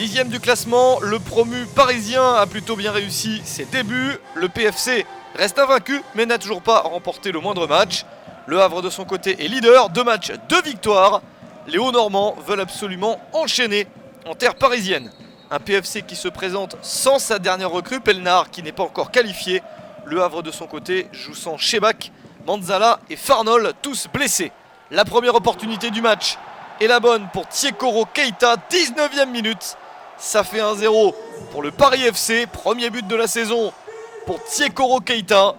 10e du classement, le promu parisien a plutôt bien réussi ses débuts. Le PFC reste invaincu mais n'a toujours pas remporté le moindre match. Le Havre de son côté est leader, 2 matchs, 2 victoires. Les Hauts-Normands veulent absolument enchaîner en terre parisienne. Un PFC qui se présente sans sa dernière recrue, Pelnard, qui n'est pas encore qualifié. Le Havre de son côté joue sans Chebak, Manzala et Farnol, tous blessés. La première opportunité du match est la bonne pour Tiekoro Keita, 19e minute. Ça fait 1-0 pour le Paris FC, premier but de la saison pour Tiekoro Keita.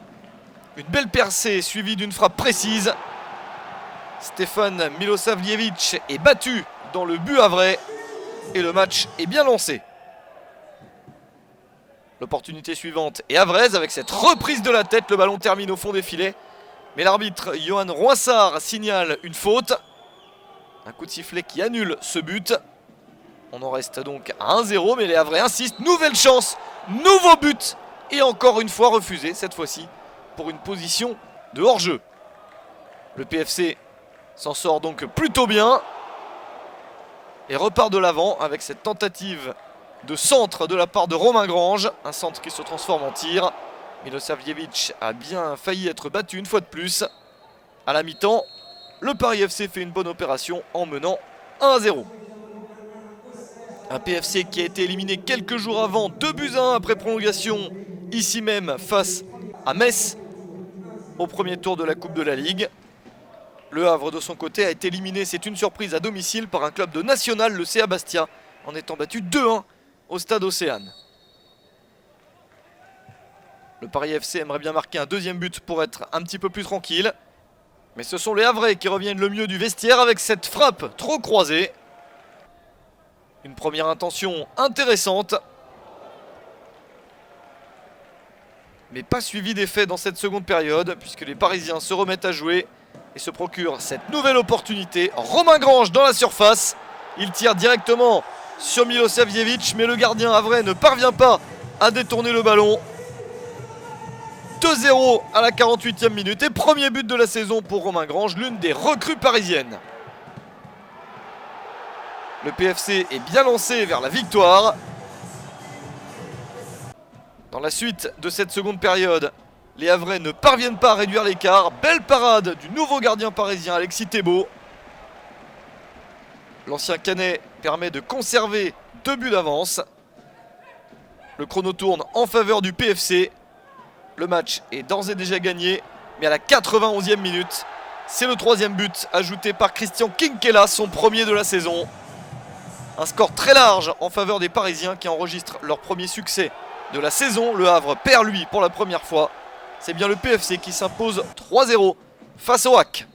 Une belle percée suivie d'une frappe précise. Stefan Milosavljevic est battu dans le but havrais et le match est bien lancé. L'opportunité suivante est havraise avec cette reprise de la tête. Le ballon termine au fond des filets. Mais l'arbitre Johan Roissard signale une faute. Un coup de sifflet qui annule ce but. On en reste donc à 1-0, mais les Havrais insistent. Nouvelle chance, nouveau but. Et encore une fois refusé, cette fois-ci, pour une position de hors-jeu. Le PFC s'en sort donc plutôt bien. Et repart de l'avant avec cette tentative de centre de la part de Romain Grange. Un centre qui se transforme en tir. Milosavljevic a bien failli être battu une fois de plus. À la mi-temps, le Paris FC fait une bonne opération en menant 1-0. Un PFC qui a été éliminé quelques jours avant, 2-1 après prolongation, ici même face à Metz, au premier tour de la Coupe de la Ligue. Le Havre de son côté a été éliminé, c'est une surprise, à domicile par un club de National, le CA Bastia, en étant battu 2-1 au stade Océane. Le Paris FC aimerait bien marquer un deuxième but pour être un petit peu plus tranquille. Mais ce sont les Havrais qui reviennent le mieux du vestiaire avec cette frappe trop croisée. Une première intention intéressante. Mais pas suivie d'effet dans cette seconde période, puisque les Parisiens se remettent à jouer et se procurent cette nouvelle opportunité. Romain Grange dans la surface. Il tire directement sur Milosavljevic, mais le gardien havrais ne parvient pas à détourner le ballon. 2-0 à la 48e minute et premier but de la saison pour Romain Grange, l'une des recrues parisiennes. Le PFC est bien lancé vers la victoire. Dans la suite de cette seconde période, les Havrais ne parviennent pas à réduire l'écart. Belle parade du nouveau gardien parisien Alexis Thébault. L'ancien Canet permet de conserver 2 buts d'avance. Le chrono tourne en faveur du PFC. Le match est d'ores et déjà gagné, mais à la 91e minute, c'est le 3e but ajouté par Christian Kinkela, son premier de la saison. Un score très large en faveur des Parisiens qui enregistrent leur premier succès de la saison. Le Havre perd lui pour la première fois. C'est bien le PFC qui s'impose 3-0 face au HAC.